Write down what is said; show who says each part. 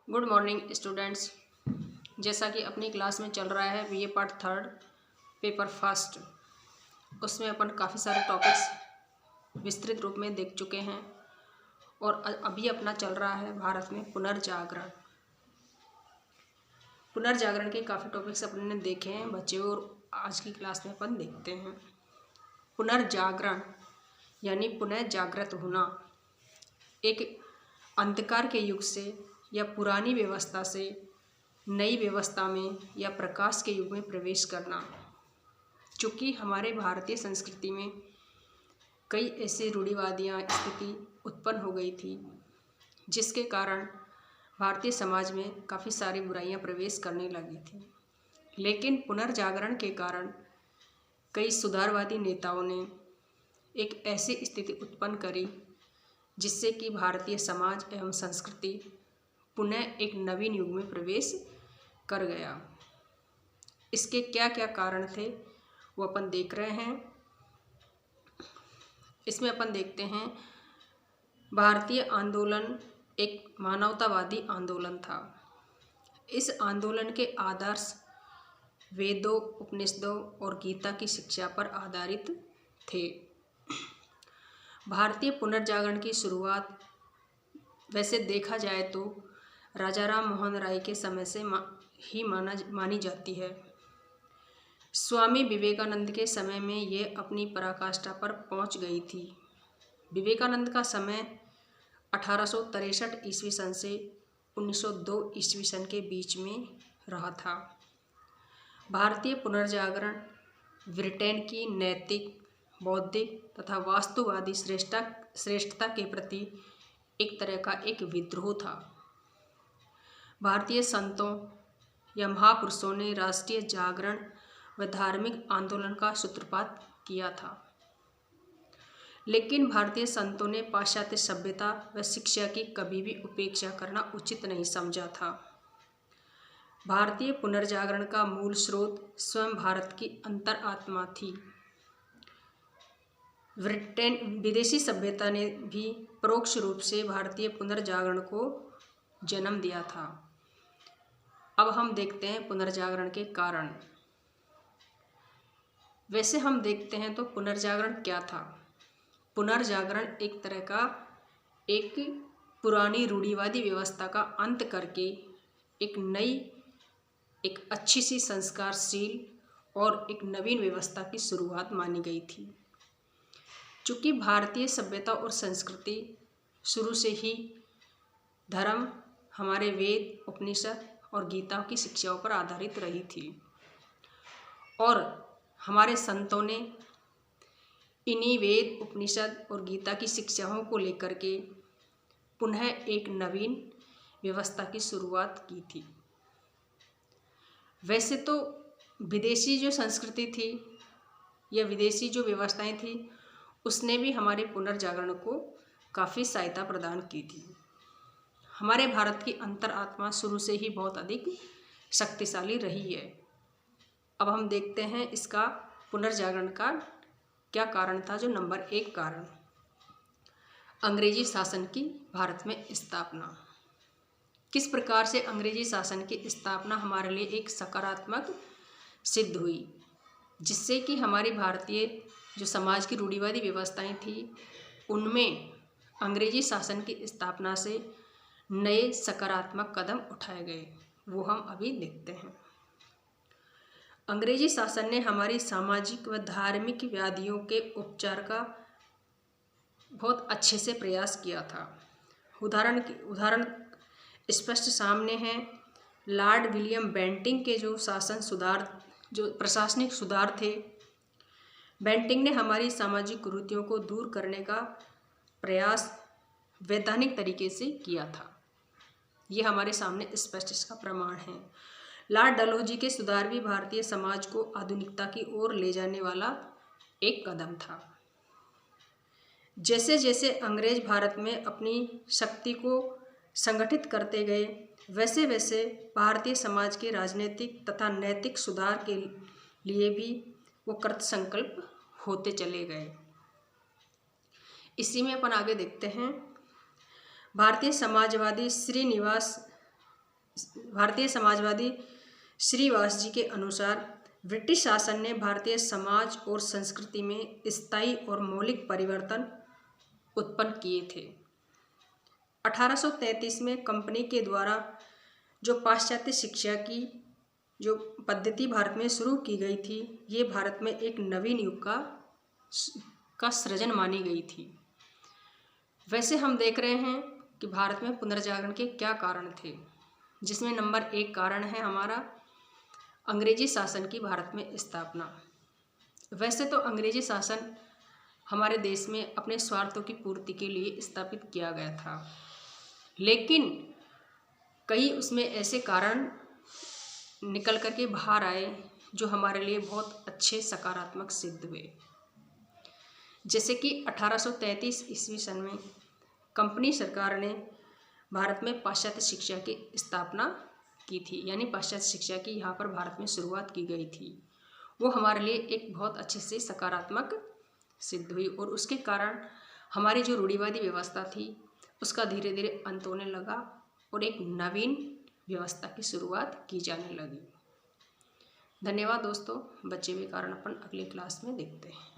Speaker 1: Good morning students. जैसा कि अपनी क्लास में चल रहा है BA part third paper first, उसमें अपन काफ़ी सारे टॉपिक्स विस्तृत रूप में देख चुके हैं और अभी अपना चल रहा है भारत में पुनर्जागरण। पुनर्जागरण के काफ़ी टॉपिक्स अपने ने देखे हैं बच्चों, और आज की क्लास में अपन देखते हैं पुनर्जागरण यानी पुनः जागृत होना। एक अंधकार के युग से या पुरानी व्यवस्था से नई व्यवस्था में या प्रकाश के युग में प्रवेश करना। चूँकि हमारे भारतीय संस्कृति में कई ऐसी रूढ़िवादियाँ स्थिति उत्पन्न हो गई थी जिसके कारण भारतीय समाज में काफ़ी सारी बुराइयाँ प्रवेश करने लगी थी। लेकिन पुनर्जागरण के कारण कई सुधारवादी नेताओं ने एक ऐसी स्थिति उत्पन्न करी जिससे कि भारतीय समाज एवं संस्कृति पुनः एक नवीन युग में प्रवेश कर गया। इसके क्या क्या कारण थे वो अपन देख रहे हैं। इसमें अपन देखते हैं भारतीय आंदोलन एक मानवतावादी आंदोलन था। इस आंदोलन के आदर्श वेदों, उपनिषदों और गीता की शिक्षा पर आधारित थे। भारतीय पुनर्जागरण की शुरुआत वैसे देखा जाए तो राजा राम मोहन राय के समय से मानी जाती है। स्वामी विवेकानंद के समय में ये अपनी पराकाष्ठा पर पहुंच गई थी। विवेकानंद का समय 1863 ईस्वी सन से 1902 ईस्वी सन के बीच में रहा था। भारतीय पुनर्जागरण ब्रिटेन की नैतिक, बौद्धिक तथा वास्तुवादी श्रेष्ठता के प्रति एक तरह का एक विद्रोह था। भारतीय संतों या महापुरुषों ने राष्ट्रीय जागरण व धार्मिक आंदोलन का सूत्रपात किया था। लेकिन भारतीय संतों ने पाश्चात्य सभ्यता व शिक्षा की कभी भी उपेक्षा करना उचित नहीं समझा था। भारतीय पुनर्जागरण का मूल स्रोत स्वयं भारत की अंतरात्मा थी। ब्रिटेन विदेशी सभ्यता ने भी परोक्ष रूप से भारतीय पुनर्जागरण को जन्म दिया था। अब हम देखते हैं पुनर्जागरण के कारण। वैसे हम देखते हैं तो पुनर्जागरण क्या था। पुनर्जागरण एक तरह का एक पुरानी रूढ़िवादी व्यवस्था का अंत करके एक नई, एक अच्छी सी संस्कारशील और एक नवीन व्यवस्था की शुरुआत मानी गई थी। चूँकि भारतीय सभ्यता और संस्कृति शुरू से ही धर्म, हमारे वेद, उपनिषद और गीता की शिक्षाओं पर आधारित रही थी और हमारे संतों ने इन्हीं वेद, उपनिषद और गीता की शिक्षाओं को लेकर के पुनः एक नवीन व्यवस्था की शुरुआत की थी। वैसे तो विदेशी जो संस्कृति थी या विदेशी जो व्यवस्थाएं थी उसने भी हमारे पुनर्जागरण को काफ़ी सहायता प्रदान की थी। हमारे भारत की अंतरात्मा शुरू से ही बहुत अधिक शक्तिशाली रही है। अब हम देखते हैं इसका पुनर्जागरण का क्या कारण था। जो नंबर 1 कारण, अंग्रेजी शासन की भारत में स्थापना। किस प्रकार से अंग्रेजी शासन की स्थापना हमारे लिए एक सकारात्मक सिद्ध हुई, जिससे कि हमारी भारतीय जो समाज की रूढ़िवादी व्यवस्थाएं थी उनमें अंग्रेजी शासन की स्थापना से नए सकारात्मक कदम उठाए गए, वो हम अभी देखते हैं। अंग्रेजी शासन ने हमारी सामाजिक व धार्मिक व्याधियों के उपचार का बहुत अच्छे से प्रयास किया था। उदाहरण स्पष्ट सामने है। लॉर्ड विलियम बेंटिंक के जो प्रशासनिक सुधार थे, बेंटिंक ने हमारी सामाजिक कुरीतियों को दूर करने का प्रयास वैधानिक तरीके से किया था। ये हमारे सामने स्पष्ट इसका प्रमाण है। लॉर्ड डलहौजी के सुधार भी भारतीय समाज को आधुनिकता की ओर ले जाने वाला एक कदम था। जैसे जैसे अंग्रेज भारत में अपनी शक्ति को संगठित करते गए, वैसे वैसे भारतीय समाज के राजनीतिक तथा नैतिक सुधार के लिए भी वो कृतसंकल्प होते चले गए। इसी में अपन आगे देखते हैं। भारतीय समाजवादी श्रीनिवास भारतीय समाजवादी श्रीवास जी के अनुसार ब्रिटिश शासन ने भारतीय समाज और संस्कृति में स्थायी और मौलिक परिवर्तन उत्पन्न किए थे। 1833 में कंपनी के द्वारा जो पाश्चात्य शिक्षा की जो पद्धति भारत में शुरू की गई थी, ये भारत में एक नवीन युग का सृजन मानी गई थी। वैसे हम देख रहे हैं कि भारत में पुनर्जागरण के क्या कारण थे, जिसमें नंबर 1 कारण है हमारा अंग्रेजी शासन की भारत में स्थापना। वैसे तो अंग्रेजी शासन हमारे देश में अपने स्वार्थों की पूर्ति के लिए स्थापित किया गया था, लेकिन कई उसमें ऐसे कारण निकल कर के बाहर आए जो हमारे लिए बहुत अच्छे सकारात्मक सिद्ध हुए। जैसे कि 1833 ईस्वी सन में कंपनी सरकार ने भारत में पाश्चात्य शिक्षा की स्थापना की थी, यानी पाश्चात्य शिक्षा की यहाँ पर भारत में शुरुआत की गई थी। वो हमारे लिए एक बहुत अच्छे से सकारात्मक सिद्ध हुई और उसके कारण हमारी जो रूढ़िवादी व्यवस्था थी उसका धीरे धीरे अंत होने लगा और एक नवीन व्यवस्था की शुरुआत की जाने लगी। धन्यवाद दोस्तों। बचे हुए कारण अपन अगले क्लास में देखते हैं।